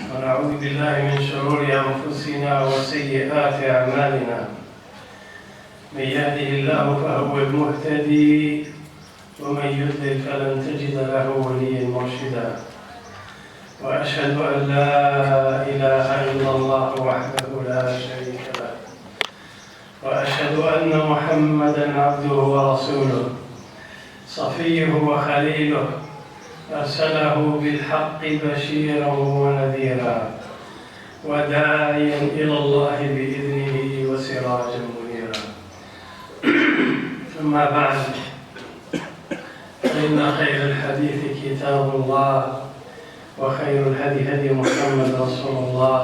ونعوذ بالله من شرور أنفسنا وسيئات أعمالنا. من يهده الله فهو المهتدي ومن يضلل فلن تجد له وليا مرشدا. وأشهد أن لا إله إلا الله وحده لا شريك له، وأشهد أن محمدًا عبده ورسوله صفيه وخليله أرسله بالحق بشيرا ونذيرا وداعيا إلى الله بإذنه وسراجا منيرا. أما بعد، فإن خير الحديث كتاب الله، وخير الهدي هدي محمد رسول الله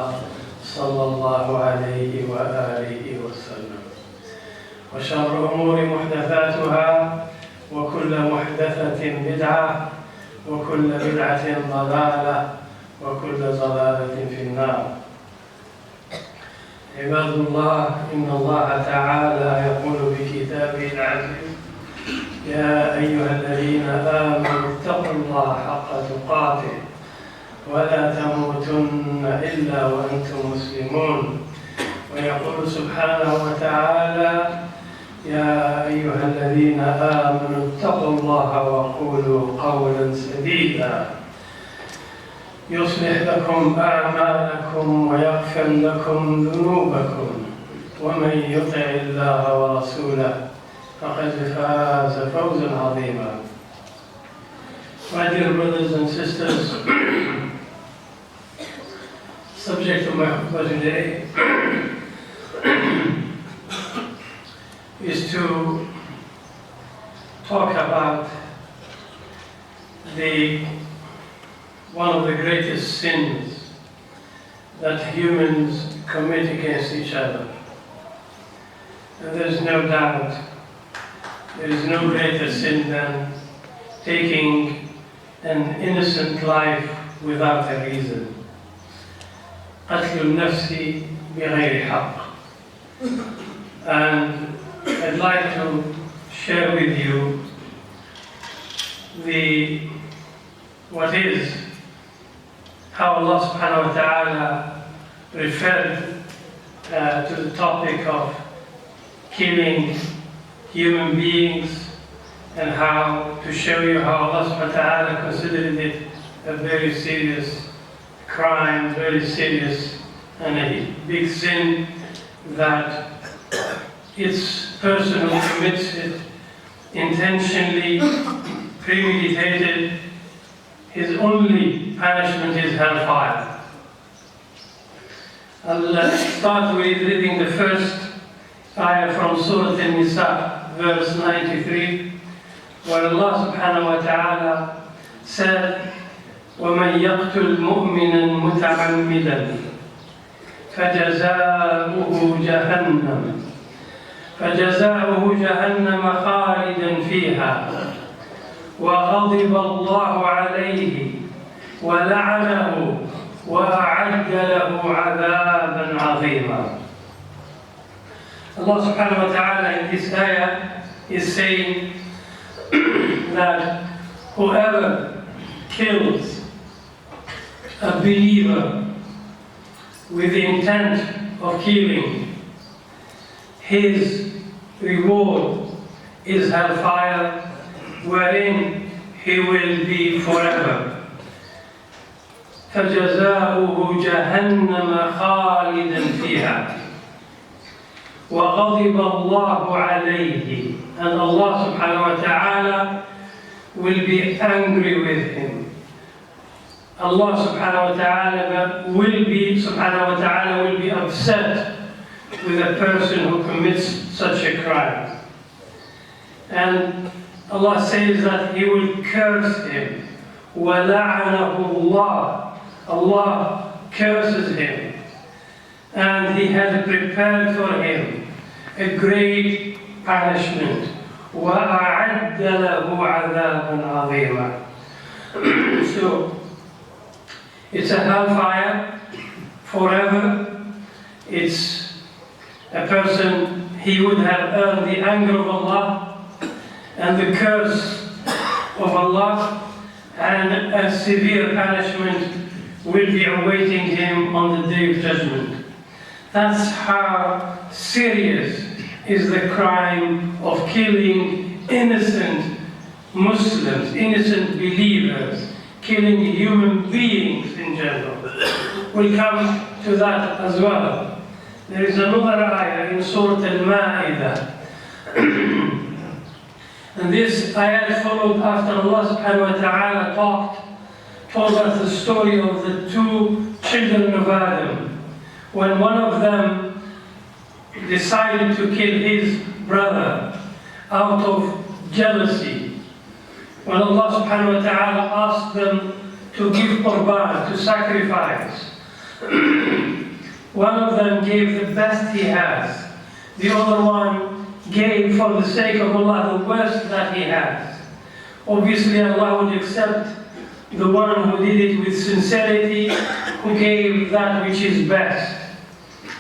صلى الله عليه وآله وسلم. وشر الأمور محدثاتها، وكل محدثة بدعة، وكل بدعة ضلالة، وكل ضلالة في النار. عباد الله، إن الله تعالى يقول بكتابه العزيز: يا أيها الذين آمنوا اتقوا الله حق تقاته ولا تموتن إلا وأنتم مسلمون. ويقول سبحانه وتعالى: يا أيها الذين آمنوا اتقوا الله وقولوا قولا سديدا يصلح لكم أعمالكم ويغفر لكم ذنوبكم، ومن يطع الله ورسوله فقد فاز فوزا عظيما. My dear brothers and sisters, subject of my khutbah today is to talk about one of the greatest sins that humans commit against each other. And there's no doubt there is no greater sin than taking an innocent life without a reason. قتل النفس بغير حق. And I'd like to share with you how Allah subhanahu wa ta'ala referred to the topic of killing human beings, and how to show you how Allah subhanahu wa ta'ala considered it a very serious crime, very serious and a big sin, that its person who commits it intentionally, premeditated, his only punishment is hellfire. I'll start with reading the first ayah from Surah An-Nisa, verse 93, where Allah subhanahu wa ta'ala said: وَمَنْ يَقْتُلْ مُؤْمِنًا مُتَعَمِّدًا فجزاؤه جهنم خالدا فيها وغضب الله عليه ولعنه وأعد له عذابا عظيما. Allah subhanahu wa ta'ala in this ayah is saying that whoever kills a believer with the intent of killing, his reward is hellfire, wherein he will be forever. فَجَزَاؤُهُ جَهَنَّمَ خَالِدًا فِيهَا وَغَضِبَ اللَّهُ عَلَيْهِ. And Allah subhanahu wa ta'ala will be angry with him. Allah subhanahu wa ta'ala will be upset with a person who commits such a crime. And Allah says that He will curse him. وَلَعَنَهُ اللَّهُ. Allah curses him. And He has prepared for him a great punishment. وَأَعَدَّ لَهُ عَذَابًا عَظِيمًا. So, it's a hellfire forever. It's a person, he would have earned the anger of Allah and the curse of Allah, and a severe punishment will be awaiting him on the Day of Judgment. That's how serious is the crime of killing innocent Muslims, innocent believers, killing human beings in general. We'll come to that as well. There is another ayah in Surah Al-Ma'idah. And this ayah followed after Allah subhanahu wa ta'ala told us the story of the two children of Adam. When one of them decided to kill his brother out of jealousy, when Allah subhanahu wa ta'ala asked them to give qurban, to sacrifice, one of them gave the best he has. The other one gave for the sake of Allah the worst that he has. Obviously Allah would accept the one who did it with sincerity, who gave that which is best.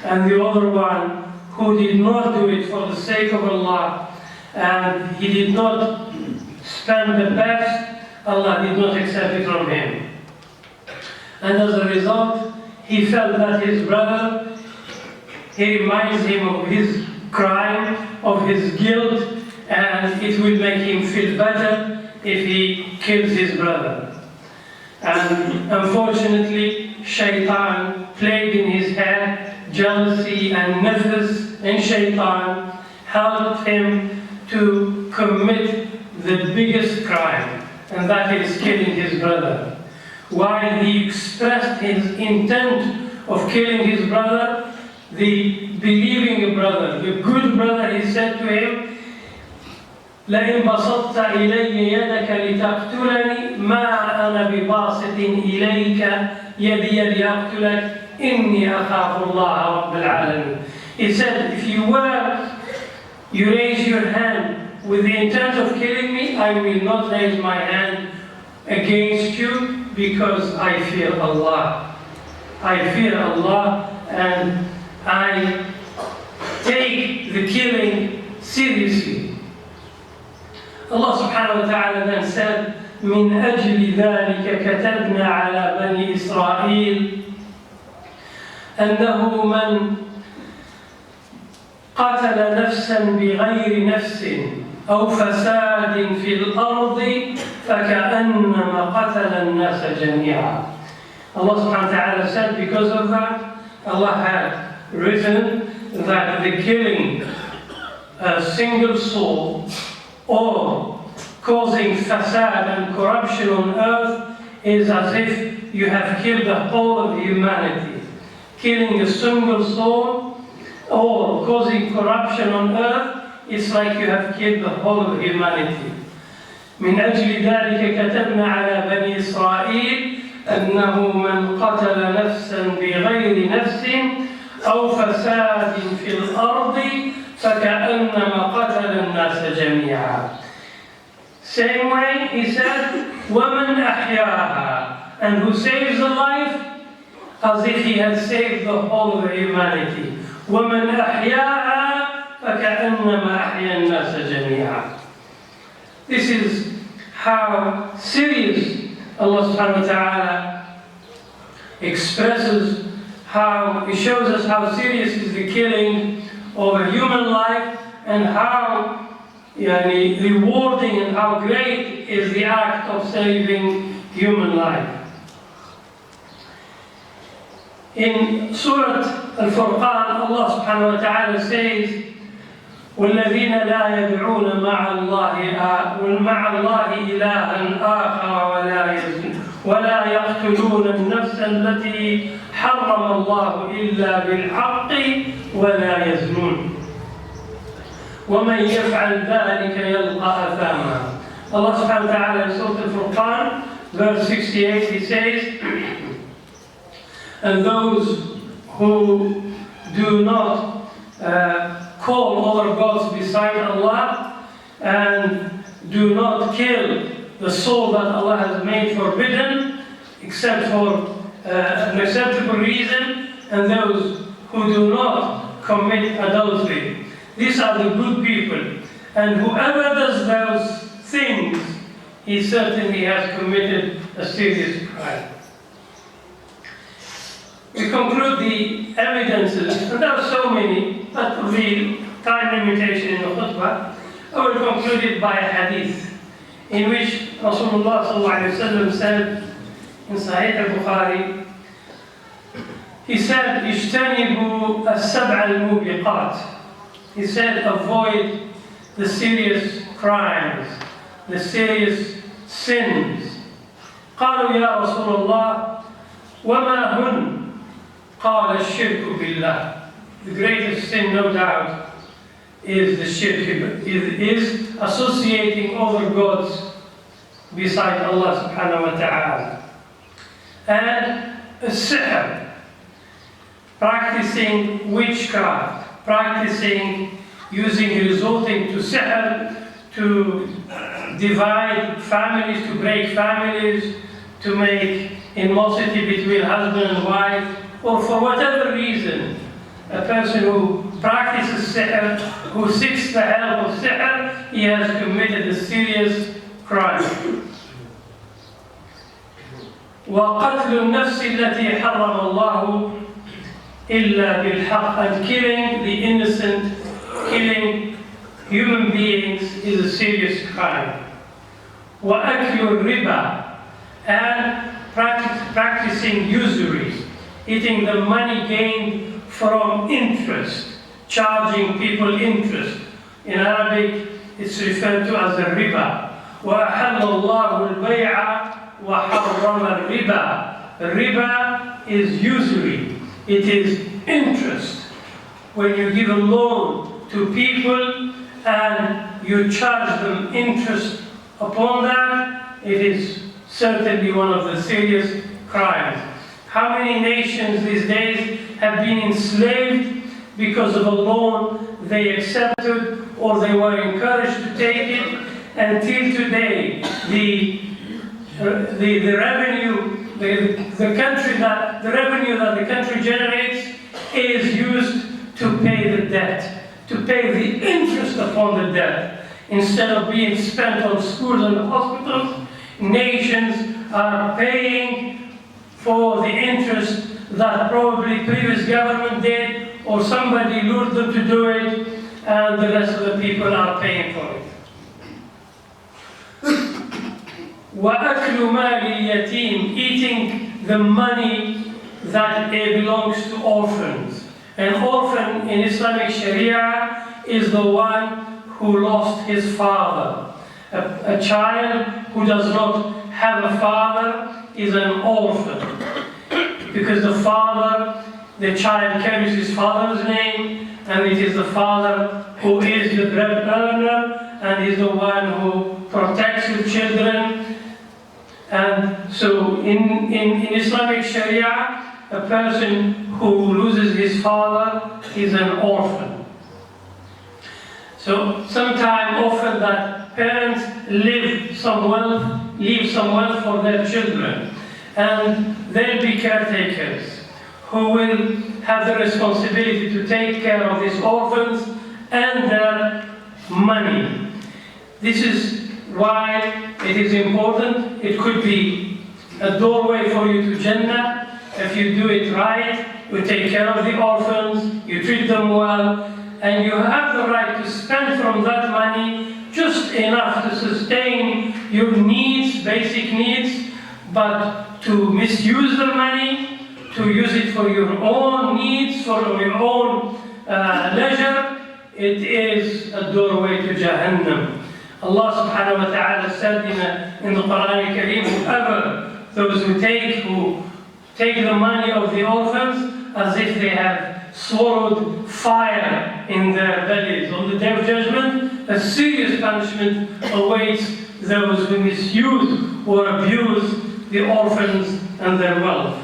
And the other one who did not do it for the sake of Allah, and he did not spend the best, Allah did not accept it from him. And as a result, he felt that his brother, he reminds him of his crime, of his guilt, and it will make him feel better if he kills his brother. And unfortunately, Shaitan played in his head jealousy and nafs, and Shaitan helped him to commit the biggest crime, and that is killing his brother. While he expressed his intent of killing his brother, the believing brother, the good brother, he said to him, لئن بسطت إلي يدك لتقتلني ما أنا بباسط إليك يدي لأقتلك إني أخاف الله رب العالمين. He said, if you raise your hand with the intent of killing me, I will not raise my hand against you because I fear Allah. I fear Allah and I take the killing seriously. Allah subhanahu wa ta'ala then said, من أجل ذلك كتبنا على بني إسرائيل أنه من قتل نفسا بغير نفس أو فساد في الأرض فكأنما قتل الناس جميعا. Allah subhanahu wa ta'ala said, because of that, Allah had written that the killing a single soul or causing fasad and corruption on earth is as if you have killed the whole of humanity. Killing a single soul or causing corruption on earth is like you have killed the whole of humanity. من أجل ذلك كتبنا على بني إسرائيل أنه من قتل نفسا بغير نفس أو فساد في الأرض فكأنما قتل الناس جميعا. Same way, he said, وَمَنْ أَحْيَاهَا, and who saves a life as if he had saved the whole of humanity. وَمَنْ أَحْيَاهَا فَكَأَنَّمَا أَحْيَا النَّاسَ جَمِيعًا. This is how serious Allah subhanahu wa ta'ala expresses, how He shows us how serious is the killing of a human life and how rewarding and how great is the act of saving human life. In Surah Al-Furqan, Allah subhanahu wa ta'ala says, وَالَّذِينَ لَا يَدْعُونَ مَعَ اللَّهِ إِلَهًا آخَرَ وَلَا يَقْتُلُونَ النَّفْسَ الَّتِي حَرَّمَ اللَّهُ إِلَّا بِالْحَقِّ وَلَا يَزْنُونَ وَمَنْ يَفْعَلْ ذَلِكَ يَلْقَى أَثَامًا. Allah subhanahu wa ta'ala in Surah Al-Furqan, verse 68, He says, and those who do not call other gods beside Allah and do not kill the soul that Allah has made forbidden except for an acceptable reason, and those who do not commit adultery. These are the good people, and whoever does those things, he certainly has committed a serious crime. conclude the evidences, and there are so many, but of the time limitation in the khutbah, I will conclude it by a hadith in which Rasulullah ﷺ said in Sahih al-Bukhari, he said, اجتنبوا السبع الموبقات. He said, avoid the serious crimes, the serious sins. قالوا يا رسول الله وما هن؟ قال الشرك بالله. The greatest sin, no doubt, is the shirk, is associating other gods beside Allah subhanahu wa ta'ala. And sihr, practicing witchcraft, practicing resorting to sihr to divide families, to break families, to make animosity between husband and wife, or for whatever reason, a person who practices sihr, who seeks the help of sihr, he has committed a serious crime. وَقَتْلُ النَّفْسِ الَّتِي حَرَّمَ اللَّهُ إِلَّا بِالْحَقِّ. And killing the innocent, killing human beings is a serious crime. وَأَكْلُ الرِّبَى. And practicing usury, eating the money gained from interest, charging people interest. In Arabic, it's referred to as a riba. وَأَحَلَّ اللَّهُ الْبَيْعَ وَحَرَّمَ الرِّبَى. Riba is usury, it is interest. When you give a loan to people and you charge them interest upon that, it is certainly one of the serious crimes. How many nations these days have been enslaved because of a loan they accepted or they were encouraged to take it? Until today, the revenue, the revenue that the country generates is used to pay the debt, to pay the interest upon the debt. Instead of being spent on schools and hospitals, nations are paying for the interest that probably previous government did, or somebody lured them to do it, and the rest of the people are paying for it. وَأَكْلُ مَالِ الْيَتِيمِ. Eating the money that belongs to orphans. An orphan in Islamic Sharia is the one who lost his father. A child who does not have a father is an orphan. Because the child carries his father's name, and it is the father who is the bread earner and is the one who protects the children. And so in Islamic Sharia, a person who loses his father is an orphan. So sometime often that parents leave some wealth for their children, and they'll be caretakers who will have the responsibility to take care of these orphans and their money. This is why it is important. It could be a doorway for you to Jannah if you do it right. You take care of the orphans, you treat them well, and you have the right to spend from that money just enough to sustain your needs, basic needs, but to misuse the money, to use it for your own needs, for your own leisure, it is a doorway to Jahannam. Allah subhanahu wa ta'ala said in the Quran al-Kareem, whoever, those who take the money of the orphans as if they have swallowed fire in their bellies. On the Day of Judgment, a serious punishment awaits those who misuse or abuse the orphans and their wealth.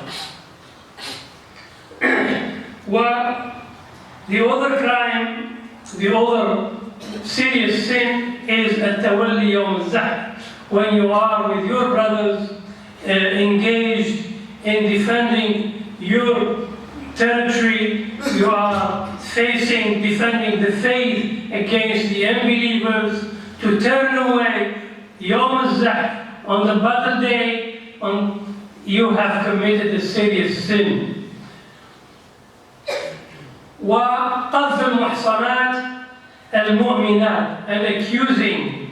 Well, the other crime, the other serious sin is at-tawalli yawm al-zahf. When you are with your brothers engaged in defending your territory, you are defending the faith against the unbelievers, to turn away yawm al-zahf, on the battle day, you have committed a serious sin. وقذف المحصنات المؤمنات, and accusing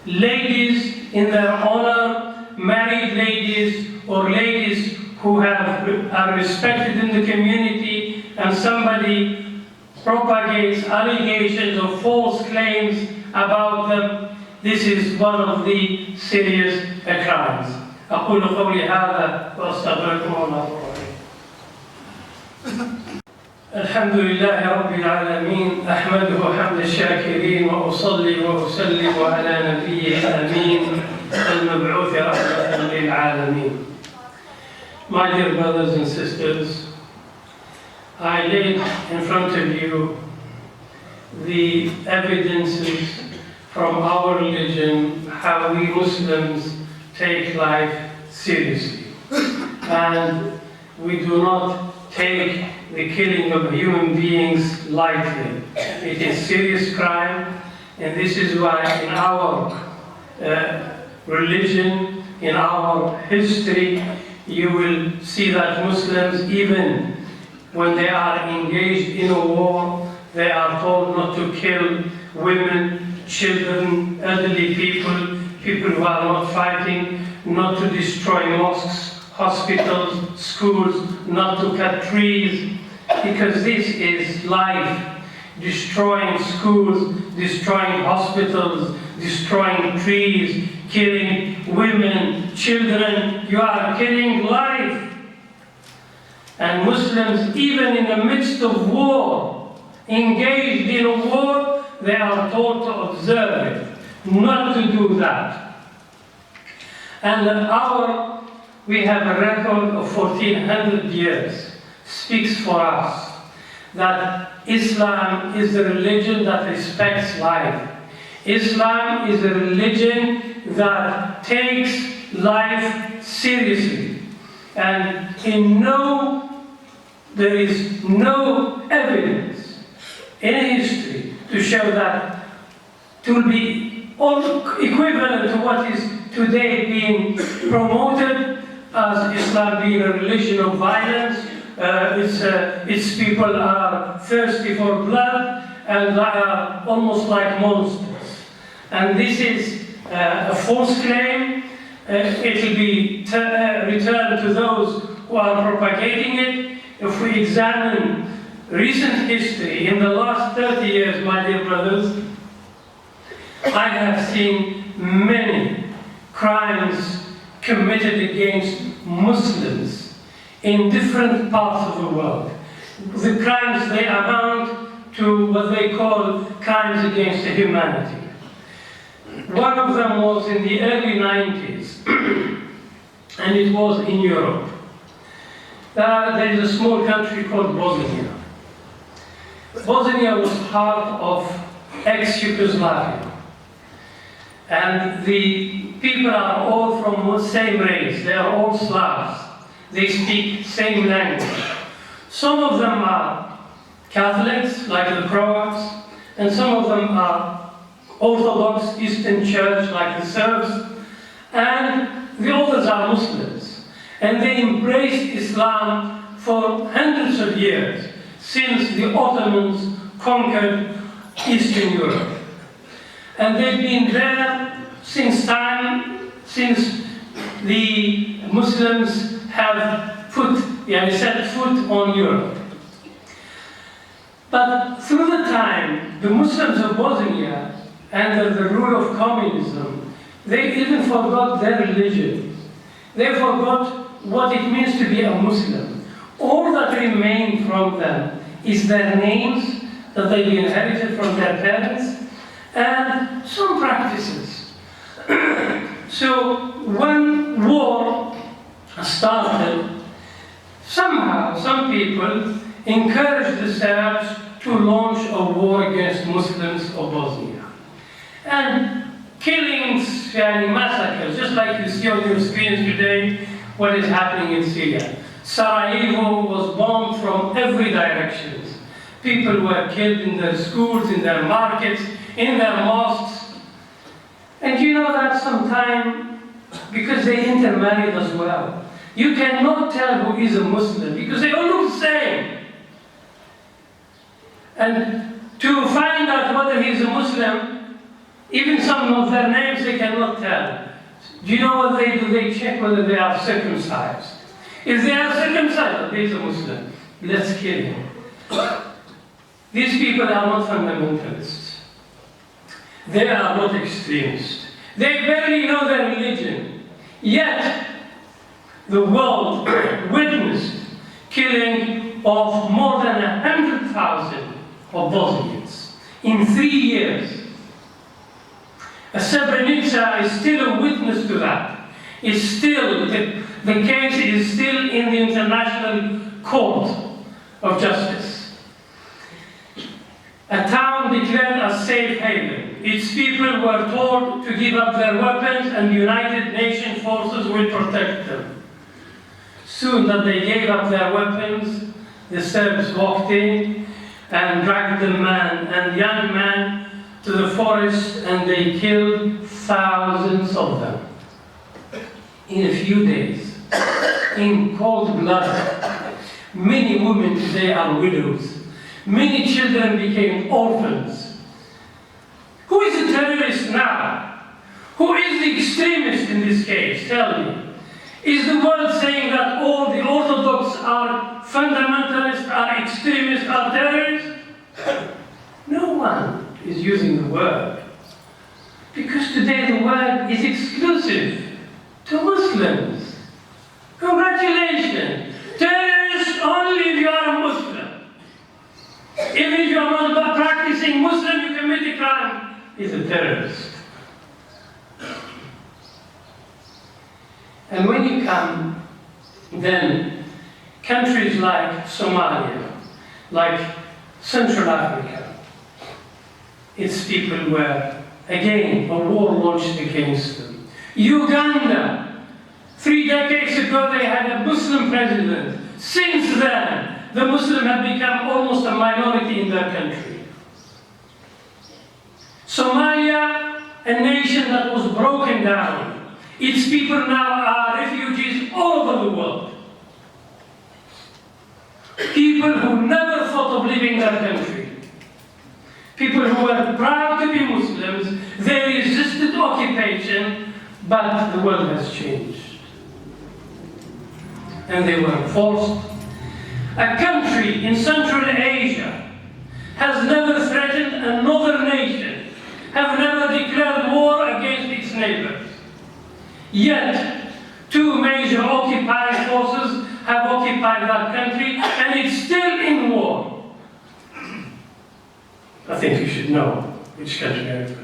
ladies in their honor, married ladies or ladies who are respected in the community, and somebody propagates allegations of false claims about them. This is one of the serious crimes. أقول قولي هذا وأستغفركم الله. الحمد لله رب العالمين أحمده حمد الشاكرين وأصلي وأسلم على نبيه الأمين المبعوث رحمة للعالمين. My dear brothers and sisters, I laid in front of you the evidences from our religion how we Muslims take life seriously, and we do not take the killing of human beings lightly. It is serious crime, and this is why in our religion, in our history, you will see that Muslims, even when they are engaged in a war, they are told not to kill women, children, elderly people, people who are not fighting, not to destroy mosques, hospitals, schools, not to cut trees, because this is life. Destroying schools, destroying hospitals, destroying trees, killing women, children, you are killing life. And Muslims, even in the midst of war, engaged in a war, they are told to observe it, not to do that. And we have a record of 1400 years, speaks for us that Islam is a religion that respects life. Islam is a religion that takes life seriously. And there is no evidence in history to show that to be equivalent to what is today being promoted as Islam being a religion of violence. Its people are thirsty for blood and are almost like monsters. And this is a false claim. It will be returned to those who are propagating it. If we examine recent history in the last 30 years, my dear brothers, I have seen many crimes committed against Muslims in different parts of the world. The crimes, they amount to what they call crimes against humanity. One of them was in the early 90s, and it was in Europe. There is a small country called Bosnia. Bosnia was part of ex-Yugoslavia. And the people are all from the same race. They are all Slavs. They speak same language. Some of them are Catholics, like the Croats, and some of them are Orthodox Eastern Church, like the Serbs, and the others are Muslims. And they embraced Islam for hundreds of years, since the Ottomans conquered Eastern Europe. And they've been there since the Muslims have set foot on Europe. But through the time, the Muslims of Bosnia, under the rule of communism, they even forgot their religion. They forgot what it means to be a Muslim. All that remained from them is their names that they inherited from their parents and some practices. So when war started, somehow some people encouraged the Serbs to launch a war against Muslims of Bosnia. And killings, massacres, just like you see on your screens today, what is happening in Syria. Sarajevo was bombed from every direction. People were killed in their schools, in their markets, in their mosques. And you know that sometimes, because they intermarried as well, you cannot tell who is a Muslim, because they all look the same. And to find out whether he's a Muslim, even some of their names they cannot tell. Do you know what they do? They check whether they are circumcised. If they are circumcised, he's a Muslim. Let's kill him. These people are not fundamentalists. They are not extremists. They barely know their religion. Yet, the world witnessed killing of more than 100,000 of Bosnians in 3 years. Srebrenica is still a witness to that. It's still, the case is still in the International Court of Justice. A town declared a safe haven. Its people were told to give up their weapons and the United Nations forces will protect them. Soon that they gave up their weapons, the Serbs walked in and dragged the man and young man to the forest, and they killed thousands of them in a few days, in cold blood. Many women today are widows. Many children became orphans. Who is the terrorist now? Who is the extremist in this case? Tell me. Is the world saying that all the Orthodox are fundamentalists, are extremists, are terrorists? No one is using the word. Because today the word is exclusive to Muslims. Congratulations. Terrorist only if you are a Muslim. Even if you are not practicing Muslim, you commit a crime, is a terrorist. And when you come, then countries like Somalia, like Central Africa, its people were, again, a war launched against them. Uganda, 3 decades ago they had a Muslim president. Since then, the Muslims have become almost a minority in their country. Somalia, a nation that was broken down. Its people now are refugees all over the world. People who never thought of leaving their country. People who were proud to be Muslims, they resisted occupation, but the world has changed. And they were forced. A country in Central Asia has never threatened another nation, have never declared war against its neighbors. Yet, 2 major occupying forces have occupied that country, and it's still in war. I think you should know which country it is.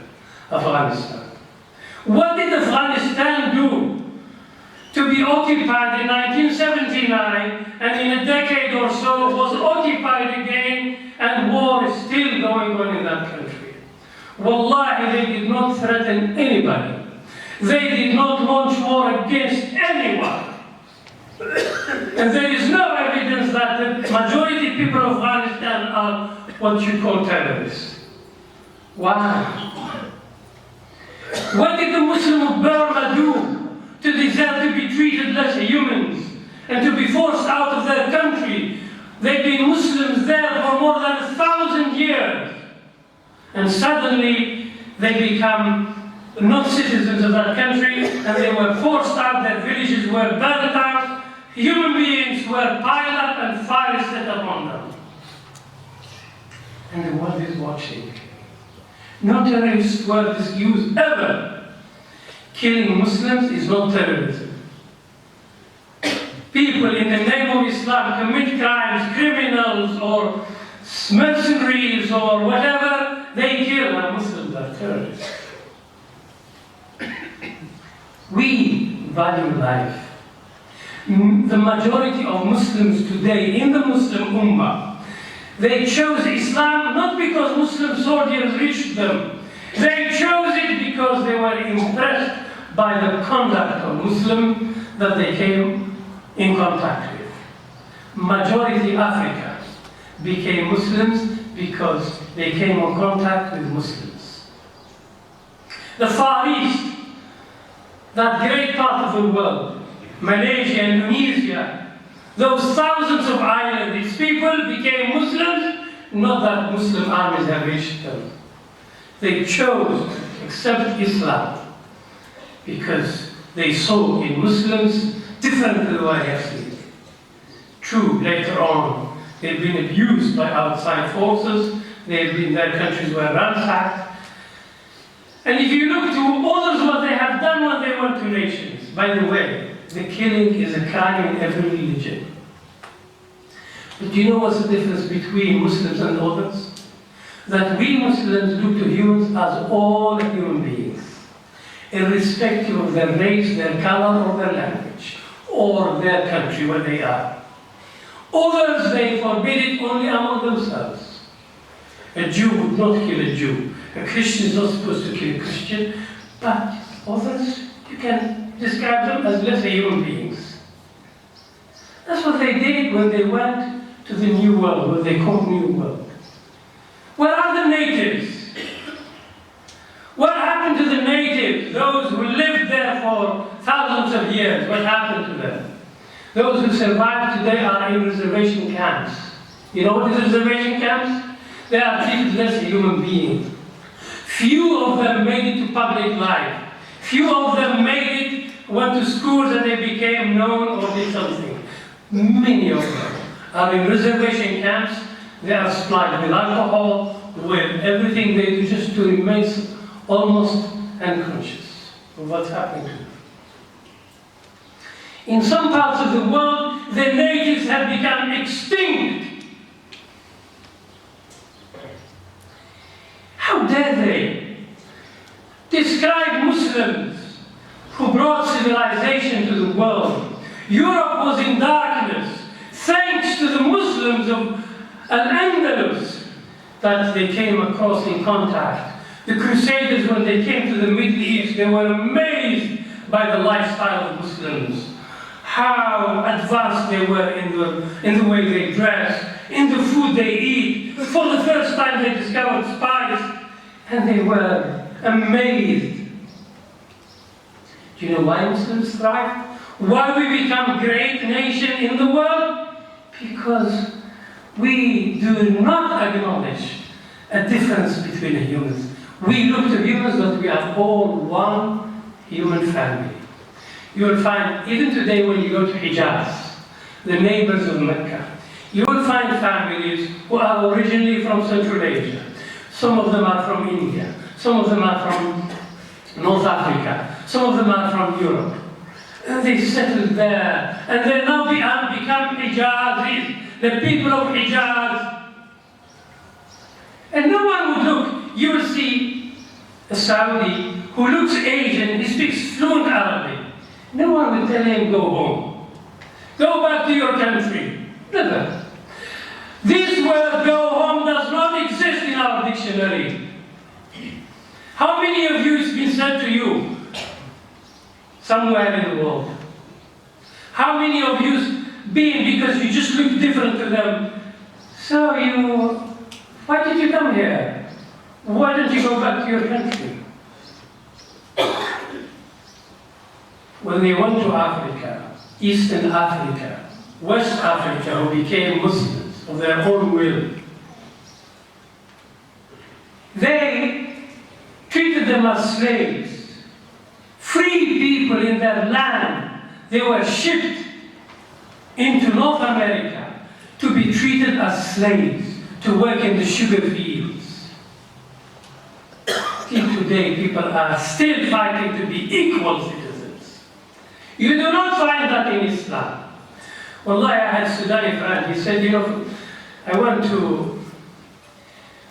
Afghanistan. What did Afghanistan do to be occupied in 1979 and in a decade or so was occupied again and war is still going on in that country? Wallahi, they did not threaten anybody. They did not launch war against anyone. And there is no evidence that the majority of people of Afghanistan are what you call terrorists. Why? What did the Muslims of Burma do to deserve to be treated less humans and to be forced out of their country? They've been Muslims there for more than 1,000 years. And suddenly they become not citizens of that country, and they were forced out, their villages were burned out, human beings were piled up and fire set upon them. And the world is watching. No terrorist word is used ever. Killing Muslims is not terrorism. People in the name of Islam commit crimes, criminals or mercenaries or whatever, they kill, and Muslims are terrorists. We value life. The majority of Muslims today in the Muslim Ummah, they chose Islam not because Muslim soldiers reached them. They chose it because they were impressed by the conduct of Muslims that they came in contact with. Majority Africa became Muslims because they came in contact with Muslims. The Far East, that great part of the world, Malaysia, Indonesia, those thousands of islands, these people became Muslims not that Muslim armies have reached them. They chose to accept Islam because they saw in Muslims different to the way they have seen. True, later on, they've been abused by outside forces, their countries were ransacked. And if you look to others, what they have done when they went to nations, by the way, the killing is a crime in every religion. But do you know what's the difference between Muslims and others? That we Muslims look to humans as all human beings, irrespective of their race, their color, or their language, or their country, where they are. Others, they forbid it only among themselves. A Jew would not kill a Jew. A Christian is not supposed to kill a Christian. But others, you can describe them as lesser human beings. That's what they did when they went to the New World, what they call New World. Where are the natives? What happened to the natives, those who lived there for thousands of years? What happened to them? Those who survived today are in reservation camps. You know what is reservation camps? They are treated less as human beings. Few of them made it to public life. Few of them went to schools and they became known or did something. Many of them are in reservation camps. They are supplied with alcohol, with everything they do just to remain almost unconscious of what's happening to them. In some parts of the world, the natives have become extinct. How dare they describe Muslims who brought civilization to the world? Europe was in darkness thanks to the Muslims of Al-Andalus that they came across in contact. The Crusaders, when they came to the Middle East, they were amazed by the lifestyle of Muslims. How advanced they were in the way they dress, in the food they eat. For the first time they discovered spice, and they were amazed. Do you know why Muslims thrive? Why we become a great nation in the world? Because we do not acknowledge a difference between the humans. We look to humans that we are all one human family. You will find, even today when you go to Hijaz, the neighbors of Mecca, you will find families who are originally from Central Asia. Some of them are from India. Some of them are from North Africa. Some of them are from Europe. And they settled there. And they now become Hijazis, the people of Hijaz. And no one would look. You will see a Saudi who looks Asian, he speaks fluent Arabic. No one will tell him, go home. Go back to your country. Never. This word, go home, does not exist in our dictionary. How many of you it's been said to you somewhere in the world? How many of you been because you just look different to them? So why did you come here? Why don't you go back to your country? When they went to Africa, Eastern Africa, West Africa, who became Muslims of their own will, they treated them as slaves. Free people in their land, they were shipped into North America to be treated as slaves, to work in the sugar fields. Till today, people are still fighting to be equal citizens. You do not find that in Islam. Wallahi, I had a Sudani friend, he said, I went to,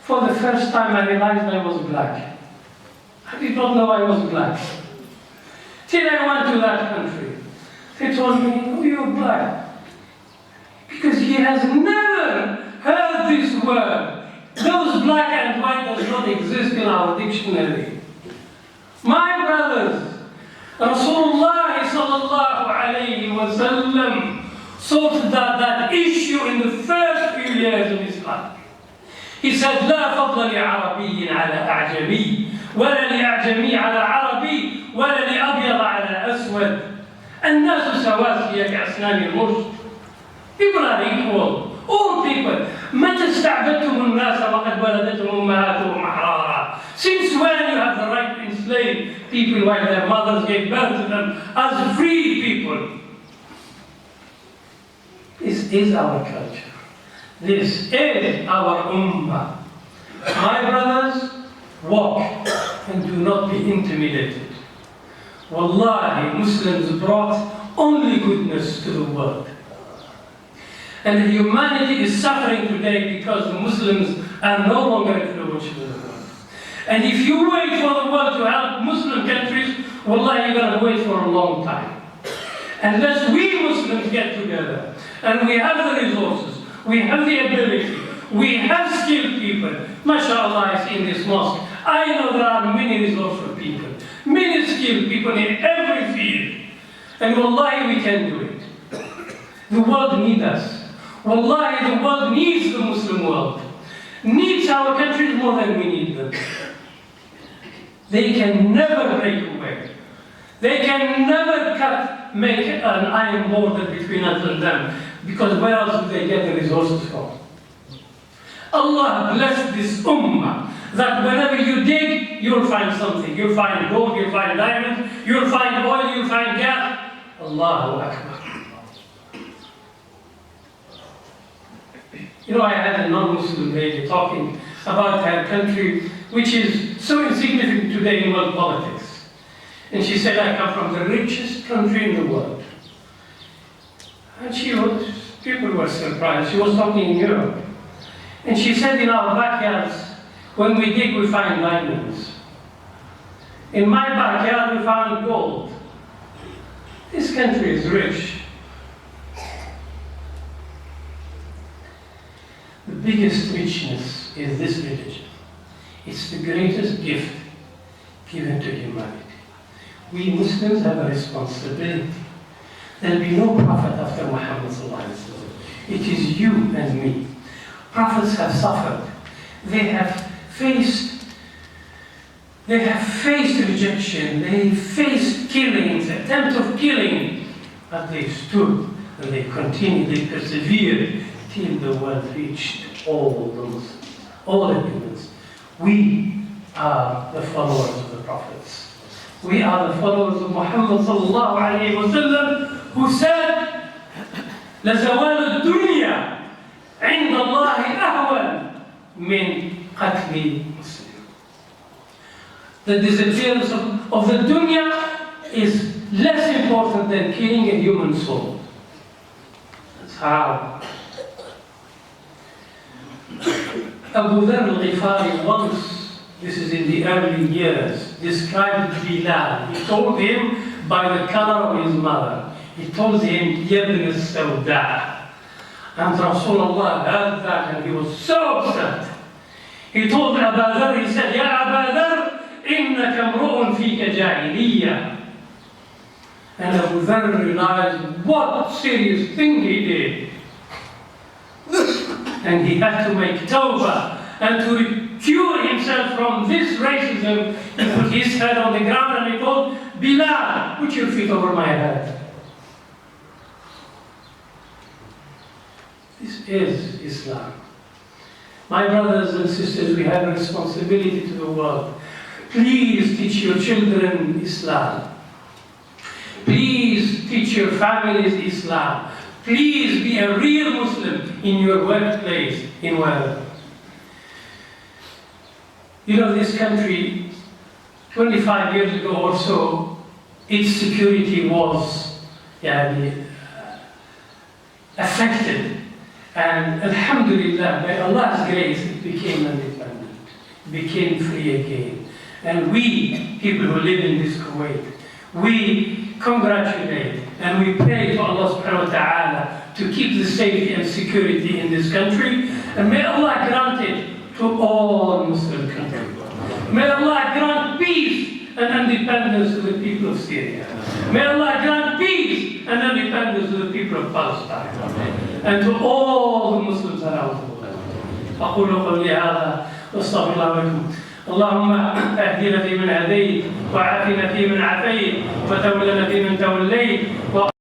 for the first time I realized I was black. I did not know I was black. Till I went to that country. They told me, oh, you're black. Because he has never heard this word. Those black and white does not exist in our dictionary. My brothers, Rasulullah sallallahu alayhi wa sallam sorted out that issue in the first few years of Islam. He said, لا فضل لعربي على أعجمي ولا لأعجمي على عربي ولا لأبيض على أسود الناس سواسية كأسنان المشط. People are equal. all people. متى استعبدتم الناس وقد ولدتهم أمهاتهم أحرارا? Since when you have the right to enslave people while their mothers gave birth to them as free people? This is our culture. This is our ummah. My brothers, walk and do not be intimidated. Wallahi, Muslims brought only goodness to the world. And humanity is suffering today because the Muslims are no longer influential in the world. And if you wait for the world to help Muslim countries, wallahi, you're going to wait for a long time. Unless we Muslims get together, and we have the resources, we have the ability, we have skilled people. MashaAllah, I see in this mosque, I know there are many resourceful people, many skilled people in every field. And wallahi, we can do it. The world needs us. Wallahi, the world needs the Muslim world. Needs our countries more than we need them. They can never break away. They can never make an iron border between us and them, because where else do they get the resources from? Allah bless this ummah, that whenever you dig, you'll find something. You'll find gold, you'll find diamonds, you'll find oil, you'll find gas. Allahu Akbar. You know, I had a non-Muslim lady talking about her country, which is so insignificant today in world politics. And she said, I come from the richest country in the world. And people were surprised. She was talking in Europe. And she said, in our backyards, when we dig, we find diamonds. In my backyard, we found gold. This country is rich. The biggest richness is this religion. It's the greatest gift given to humanity. We Muslims have a responsibility. There will be no prophet after Muhammad sallallahu alaihi wasallam. It is you and me. Prophets have suffered. They have faced rejection. They faced killings, attempts of killing, but they stood and they continued. They persevered till the world reached all the Muslims, all the humans. We are the followers of the prophets. We are the followers of Muhammad sallallahu alayhi wa sallam, who said, لَزَوَالُ الدُّنْيَا عِنْدَ اللَّهِ أَهْوَنْ مِنْ قَتْلِ مُسْلِمٍ. The disappearance of the dunya is less important than killing a human soul. That's how. Abu Dharr al-Ghifari once, this is in the early years, described Bilal. He told him by the color of his mother. He told him, Yabn al-Sawda. And Rasulullah heard that and he was so upset. He told Abu Dharr, he said, Ya Abu Dharr, إِنَّكَ امْرُؤٌ فِيكَ جَاهِلِيَّةٌ. And Abu Dharr realized what serious thing he did. And he had to make tawbah and to cure himself from this racism. He put his head on the ground and he told Bilal, put your feet over my head. This is Islam. My brothers and sisters, we have a responsibility to the world. Please teach your children Islam. Please teach your families Islam. Please be a real Muslim in your workplace, in wherever. You know, this country, 25 years ago or so, its security was affected. And alhamdulillah, by Allah's grace, it became independent. It became free again. And we, people who live in this Kuwait, we congratulate and we pray to Allah subhanahu wa ta'ala to keep the safety and security in this country. And may Allah grant it to all Muslim countries. May Allah grant peace and independence to the people of Syria. May Allah grant peace and independence to the people of Palestine. And to all the Muslims around the world. أقول قولي هذا واستغفر الله لكم. اللهم اهدنا فيمن هديت وعافنا فيمن عافيت وتولنا فيمن توليت